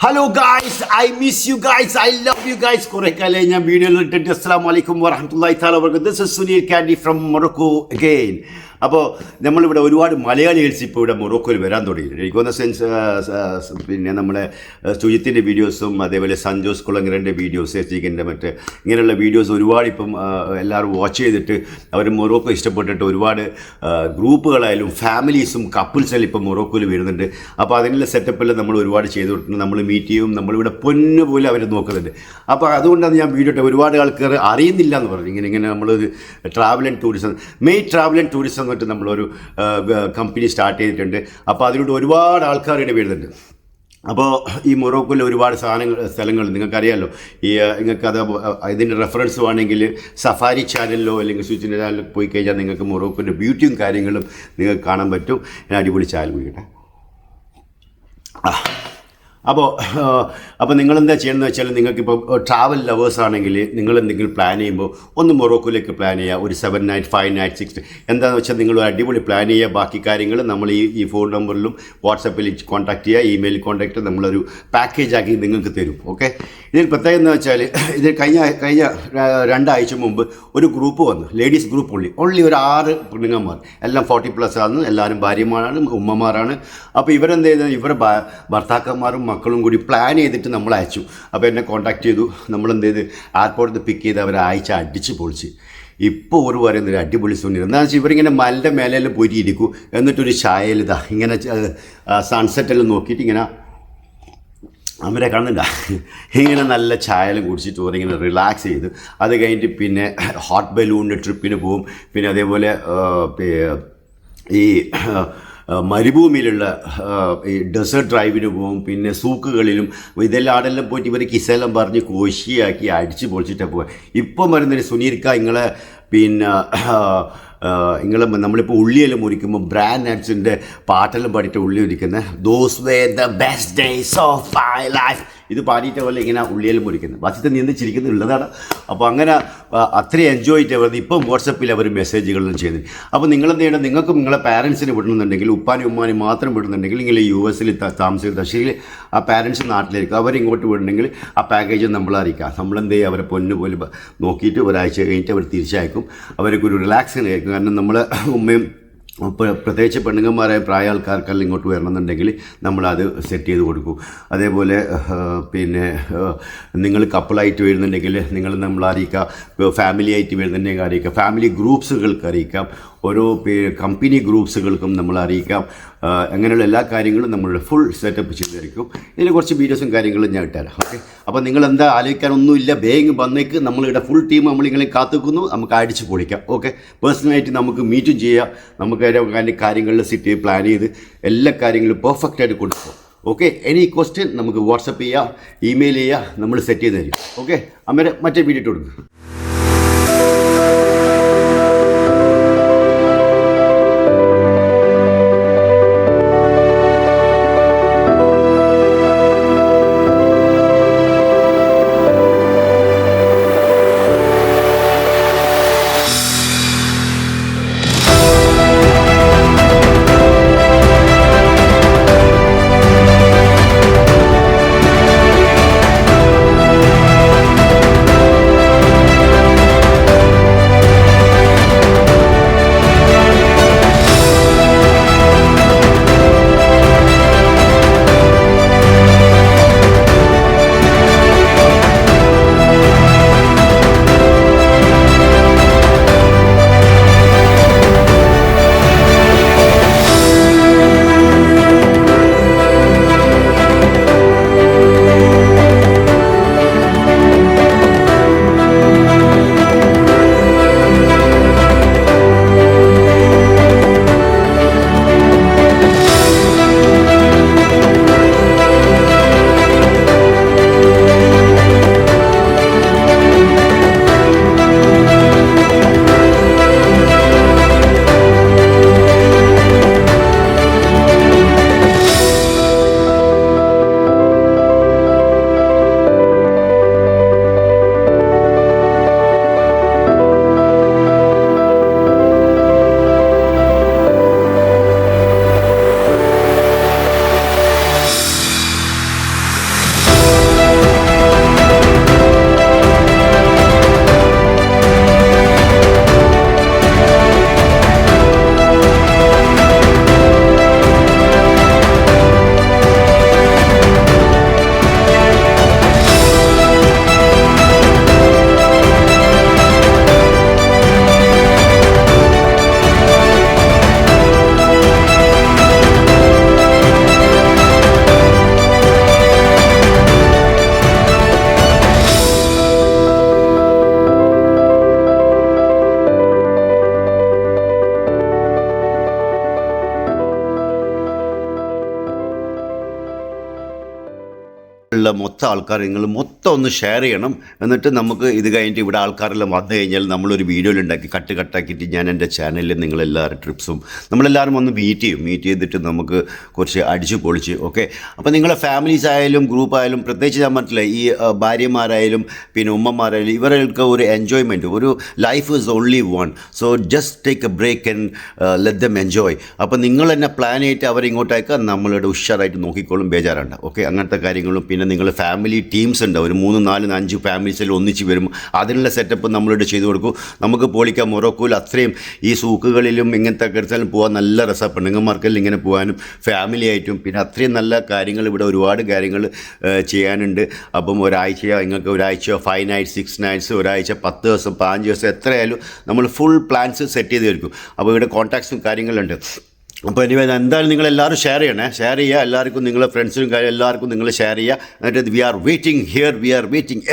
Hello guys, I miss you guys, I love you guys. കുറെ കാലമായി ഞാൻ വീഡിയോയിൽ ഇട്ടിട്ട്. അസ്സലാമു അലൈക്കും വറഹ്മത്തുള്ളാഹി തആല വബറകാതുഹു. This is Sunil Candy from Morocco again. അപ്പോൾ നമ്മളിവിടെ ഒരുപാട് മലയാളികൾസ് ഇപ്പോൾ ഇവിടെ മൊറോക്കോയിൽ വരാൻ തുടങ്ങി. എനിക്ക് തോന്നുന്ന സെൻസ് പിന്നെ നമ്മുടെ സുജിത്തിൻ്റെ വീഡിയോസും അതേപോലെ സഞ്ജോസ് കുളങ്ങരൻ്റെ വീഡിയോസ്, എസ്റ്റിക്കിൻ്റെ മറ്റ് ഇങ്ങനെയുള്ള വീഡിയോസ് ഒരുപാട് ഇപ്പം എല്ലാവരും വാച്ച് ചെയ്തിട്ട് അവർ മൊറോക്കോ ഇഷ്ടപ്പെട്ടിട്ട് ഒരുപാട് ഗ്രൂപ്പുകളായാലും ഫാമിലീസും കപ്പിൾസായാലും ഇപ്പം മൊറോക്കോയിൽ വരുന്നുണ്ട്. അപ്പോൾ അതിനുള്ള സെറ്റപ്പെല്ലാം നമ്മൾ ഒരുപാട് ചെയ്തു കൊടുത്തിട്ടുണ്ട്. നമ്മൾ മീറ്റ് ചെയ്യും, നമ്മളിവിടെ പൊന്നു പോലെ അവർ നോക്കുന്നുണ്ട്. അപ്പോൾ അതുകൊണ്ടാണ് ഞാൻ വീഡിയോ ഇട്ട്. ഒരുപാട് ആൾക്കാർ അറിയുന്നില്ല എന്ന് പറഞ്ഞു. ഇങ്ങനെ നമ്മളൊരു travel and tourism, May travel and tourism എന്നിട്ട് നമ്മളൊരു കമ്പനി സ്റ്റാർട്ട് ചെയ്തിട്ടുണ്ട്. അപ്പോൾ അതിലൂടെ ഒരുപാട് ആൾക്കാർ ഇവിടെ വരുന്നുണ്ട്. അപ്പോൾ ഈ മൊറോക്കോയിൽ ഒരുപാട് സ്ഥലങ്ങൾ നിങ്ങൾക്കറിയാമല്ലോ. നിങ്ങൾക്കത് ഇതിൻ്റെ റെഫറൻസ് വേണമെങ്കിൽ സഫാരി ചാനലിലോ അല്ലെങ്കിൽ സ്വിച്ചിൻ്റെ ചാനലിലോ പോയി കഴിഞ്ഞാൽ നിങ്ങൾക്ക് മൊറോക്കോൻ്റെ ബ്യൂട്ടിയും കാര്യങ്ങളും നിങ്ങൾക്ക് കാണാൻ പറ്റും. ഞാൻ അടിപൊളി ചാനൽ കൂടിയിട്ടെ. അപ്പോൾ നിങ്ങളെന്താ ചെയ്യണമെന്ന് വെച്ചാൽ, നിങ്ങൾക്കിപ്പോൾ ട്രാവൽ ലവേഴ്സ് ആണെങ്കിൽ നിങ്ങൾ എന്തെങ്കിലും പ്ലാൻ ചെയ്യുമ്പോൾ ഒന്ന് മൊറോക്കോയിലേക്ക് പ്ലാൻ ചെയ്യുക. ഒരു 7 night 5 night 6 എന്താണെന്ന് വെച്ചാൽ നിങ്ങൾ അടിപൊളി പ്ലാൻ ചെയ്യുക. ബാക്കി കാര്യങ്ങൾ നമ്മൾ ഈ ഫോൺ നമ്പറിലും വാട്സപ്പിൽ കോൺടാക്ട് ചെയ്യുക, ഇമെയിലിൽ കോൺടാക്ട്, നമ്മളൊരു പാക്കേജ് ആക്കി നിങ്ങൾക്ക് തരും. ഓക്കെ. ഇതിൽ പ്രത്യേകം എന്ന് വെച്ചാൽ, ഇത് കഴിഞ്ഞ 2 ആഴ്ച മുമ്പ് ഒരു ഗ്രൂപ്പ് വന്നു, ലേഡീസ് ഗ്രൂപ്പ് ഓൺലി ഒരു 6 പെണ്ണുങ്ങന്മാർ, എല്ലാം 40+ ആണ്, എല്ലാവരും ഭാര്യമാരാണ്, ഉമ്മമാരാണ്. അപ്പോൾ ഇവരെന്ത് ചെയ്താൽ ഇവരുടെ ഭർത്താക്കന്മാരും മക്കളും കൂടി പ്ലാൻ ചെയ്തിട്ട് നമ്മൾ അയച്ചു. അപ്പോൾ എന്നെ കോൺടാക്ട് ചെയ്തു. നമ്മളെന്ത് ചെയ്ത് എയർപോർട്ടിൽ നിന്ന് പിക്ക് ചെയ്ത് അവരെ അയച്ച അടിച്ച് പൊളിച്ച്. ഇപ്പോൾ ഒരു പറയുന്നൊരു അടിപൊളി സുന്ദരം എന്താണെന്ന് വെച്ചാൽ, ഇവരിങ്ങനെ മലൻ്റെ മേലെല്ലാം പോയിട്ട് ഇരിക്കും. എന്നിട്ടൊരു ചായയിൽ ഇതാ ഇങ്ങനെ സൺസെറ്റെല്ലാം നോക്കിയിട്ട് ഇങ്ങനെ അവരെ കാണുന്നില്ല, ഇങ്ങനെ നല്ല ചായലും കുടിച്ചിട്ട് ഓരിങ്ങനെ റിലാക്സ് ചെയ്ത് അത് കഴിഞ്ഞിട്ട് പിന്നെ ഹോട്ട് ബലൂണിൻ്റെ ട്രിപ്പിന് പോവും. പിന്നെ അതേപോലെ ഈ മരുഭൂമിയിലുള്ള ഈ ഡെസേർട്ട് ഡ്രൈവിന് പോകും. പിന്നെ സൂക്കുകളിലും ഇതെല്ലാം ആടെല്ലാം പോയിട്ട് ഇവർ കിസ്സെല്ലാം പറഞ്ഞ് കോശിയാക്കി അടിച്ച് പൊളിച്ചിട്ടാണ് പോവുക. ഇപ്പം വരുന്നൊരു സുനീർക്ക നിങ്ങളെ പിന്നെ നമ്മളിപ്പോൾ ഉള്ളിയെല്ലാം മുറിക്കുമ്പോൾ ബ്രാൻഡ് നട്ട്സിൻ്റെ പാട്ടെല്ലാം പാടിയിട്ട് ഉള്ളി മുറിക്കുന്നത്, those were the best days of my life, ഇത് പാടിയിട്ട് പോലെ ഇങ്ങനെ ഉള്ളിയെല്ലാം മുറിക്കുന്നത്. വസ്തുത നീന്തിച്ചിരിക്കുന്നുള്ളതാണ്. അപ്പോൾ അങ്ങനെ അത്രയും എൻജോയ് ചെയ്തിട്ട് അവർ ഇപ്പം വാട്സപ്പിൽ അവർ മെസ്സേജുകളെല്ലാം ചെയ്യുന്നത്. അപ്പോൾ നിങ്ങളെന്ത് ചെയ്യണം, നിങ്ങൾക്കും നിങ്ങളെ പാരൻസിന് വിടണമെന്നുണ്ടെങ്കിൽ, ഉപ്പാനും ഉമ്മാനും മാത്രം വിടുന്നുണ്ടെങ്കിൽ, നിങ്ങൾ US താമസിക്കുന്ന ശരി ആ പാരൻസ് നാട്ടിലായിരിക്കും, അവരിങ്ങോട്ട് വിടണമെങ്കിൽ ആ പാക്കേജ് നമ്മളെ അറിയിക്കാം. നമ്മളെന്ത് ചെയ്യുക, അവരെ പൊന്നു പോലെ നോക്കിയിട്ട് ഒരാഴ്ച കഴിഞ്ഞിട്ട് അവർ തിരിച്ചയക്കും. അവർക്കൊരു റിലാക്സിന് ആയിരിക്കും. കാരണം നമ്മൾ ഉമ്മയും പ്രത്യേകിച്ച് പെണ്ണുങ്ങന്മാരായ പ്രായ ആൾക്കാർക്കെല്ലാം ഇങ്ങോട്ട് വരണമെന്നുണ്ടെങ്കിൽ നമ്മളത് സെറ്റ് ചെയ്ത് കൊടുക്കും. അതേപോലെ പിന്നെ നിങ്ങൾ കപ്പിളായിട്ട് വരുന്നുണ്ടെങ്കിൽ നിങ്ങൾ നമ്മൾ അറിയിക്കാം, ഫാമിലി ആയിട്ട് വരുന്നുണ്ടെങ്കിൽ അറിയിക്കാം, ഫാമിലി ഗ്രൂപ്പ്സുകൾക്ക് അറിയിക്കാം, ഓരോ കമ്പനി ഗ്രൂപ്പ്സുകൾക്കും നമ്മൾ അറിയിക്കാം. അങ്ങനെയുള്ള എല്ലാ കാര്യങ്ങളും നമ്മൾ ഫുൾ സെറ്റപ്പ് ചെയ്തായിരിക്കും. ഇതിൽ കുറച്ച് വീഡിയോസും കാര്യങ്ങളും ഞാൻ ഇട്ടുതരാം. ഓക്കെ. അപ്പോൾ നിങ്ങളെന്താ ആലോചിക്കാനൊന്നുമില്ല, വേഗം വന്നേക്ക്. നമ്മളിവിടെ ഫുൾ ടീം നമ്മളിങ്ങനെ കാത്തുക്കുന്നു, നമുക്ക് അടിച്ച് പൊളിക്കാം. ഓക്കെ. പേഴ്സണലായിട്ട് നമുക്ക് മീറ്റും ചെയ്യാം. നമുക്ക് അതിൻ്റെ കാര്യങ്ങളിൽ സിറ്റി പ്ലാൻ ചെയ്ത് എല്ലാ കാര്യങ്ങളും പെർഫെക്റ്റായിട്ട് കൊടുക്കും. ഓക്കെ. എനി ക്വസ്റ്റ്യൻ നമുക്ക് വാട്സപ്പ് ചെയ്യാം, ഇമെയിൽ ചെയ്യാം, നമ്മൾ സെറ്റ് ചെയ്ത് തരും. ഓക്കെ. അന്നേരം മറ്റേ വീഡിയോ ഇട്ട് കൊടുക്കും. ഉള്ള മൊത്തം ആൾക്കാർ നിങ്ങൾ മൊത്തം ഒന്ന് ഷെയർ ചെയ്യണം. എന്നിട്ട് നമുക്ക് ഇത് കഴിഞ്ഞിട്ട് ഇവിടെ ആൾക്കാരെല്ലാം വന്നു കഴിഞ്ഞാൽ നമ്മളൊരു വീഡിയോയിലുണ്ടാക്കി കട്ടാക്കിയിട്ട് ഞാൻ എൻ്റെ ചാനലിൽ നിങ്ങളെല്ലാവരും ട്രിപ്സും നമ്മളെല്ലാവരും ഒന്ന് മീറ്റ് ചെയ്തിട്ട് നമുക്ക് കുറച്ച് അടിച്ചു പൊളിച്ച് ഓക്കെ. അപ്പോൾ നിങ്ങളെ ഫാമിലീസ് ആയാലും ഗ്രൂപ്പ് ആയാലും പ്രത്യേകിച്ച് ഞാൻ പറഞ്ഞില്ല ഈ ഭാര്യമാരായാലും പിന്നെ ഉമ്മമാരായാലും ഇവർക്ക് ഒരു എൻജോയ്മെൻറ്റ്, ഒരു life is only one. So just take a break and let them enjoy. അപ്പോൾ നിങ്ങൾ തന്നെ പ്ലാൻ ചെയ്തിട്ട് അവരെ ഇങ്ങോട്ടേക്ക് നമ്മളുടെ ഉഷാറായിട്ട് നോക്കിക്കോളും, ബേജാറുണ്ട് ഓക്കെ. അങ്ങനത്തെ കാര്യങ്ങളും പിന്നെ നിങ്ങൾ ഫാമിലി ടീംസ് ഉണ്ട്, ഒരു 3, 4, 5 ഫാമിലീസിൽ ഒന്നിച്ച് വരും. അതിനുള്ള സെറ്റപ്പ് നമ്മളിവിടെ ചെയ്തു കൊടുക്കും. നമുക്ക് പൊളിക്കാം. മൊറോക്കോയിൽ അത്രയും ഈ സൂക്കുകളിലും ഇങ്ങനത്തെ കരുത്താലും പോകാൻ നല്ല രസമാണ്. പെണ്ണുങ്ങന്മാർക്കെല്ലാം ഇങ്ങനെ പോകാനും ഫാമിലി ആയിട്ടും പിന്നെ അത്രയും നല്ല കാര്യങ്ങൾ ഇവിടെ ഒരുപാട് കാര്യങ്ങൾ ചെയ്യാനുണ്ട്. അപ്പം നിങ്ങൾക്ക് ഒരാഴ്ചയോ 5 nights 6 nights ഒരാഴ്ച 10 ദിവസം 15 ദിവസം എത്രയായാലും നമ്മൾ ഫുൾ പ്ലാൻസ് സെറ്റ് ചെയ്ത് തരും. അപ്പോൾ ഇവിടെ കോൺടാക്ട്സും കാര്യങ്ങളുണ്ട്. അപ്പോൾ എന്തായാലും നിങ്ങൾ എല്ലാവരും ഷെയർ ചെയ്യുക എല്ലാവർക്കും, നിങ്ങളെ ഫ്രണ്ട്സിനും കാര്യം എല്ലാവർക്കും നിങ്ങൾ ഷെയർ ചെയ്യുക. എന്നിട്ട് we are waiting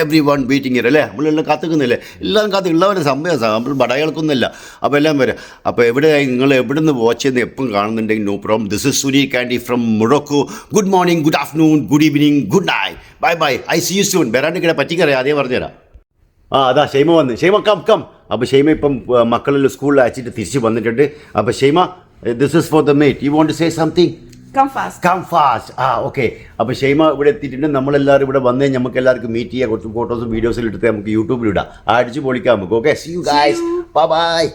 everyone waiting here അല്ലേ. നമ്മളെല്ലാം കാത്തുക്കുന്നില്ലേ, എല്ലാവരും കാത്തുള്ളവരെ സംഭവം നമ്മൾ ബടകൾക്കൊന്നുമില്ല. അപ്പോൾ എല്ലാം വരാം. അപ്പോൾ നിങ്ങൾ എവിടെ നിന്ന് വാച്ച് ചെയ്യുന്ന എപ്പം കാണുന്നുണ്ടെങ്കിൽ no problem. This is Suni Candy from Morocco. Good morning, good afternoon, good evening, good night, bye. I see you soon. വരാണ്ടിക്കിടെ പറ്റിക്കറിയാം, അതേ പറഞ്ഞുതരാം. അതാ ഷെയ്മ വന്ന്. Shaima come. അപ്പോൾ ഷെയ്മ ഇപ്പം മക്കളെല്ലാം സ്കൂളിൽ അയച്ചിട്ട് തിരിച്ച് വന്നിട്ടുണ്ട്. അപ്പോൾ Shaima, this is for the mate. You want to say something? Come fast. Okay. അപ്പോൾ ഷെയ്മ ഇവിടെ എത്തിയിട്ടുണ്ട്. നമ്മളെല്ലാവരും ഇവിടെ വന്നേ നമുക്ക് എല്ലാവർക്കും മീറ്റ് ചെയ്യാം. കുറച്ച് ഫോട്ടോസും വീഡിയോസിൽ എടുത്ത് നമുക്ക് യൂട്യൂബിൽ ഇടാം. അടിച്ച് പൊളിക്കാം നമുക്ക്. Okay, see you guys. Bye.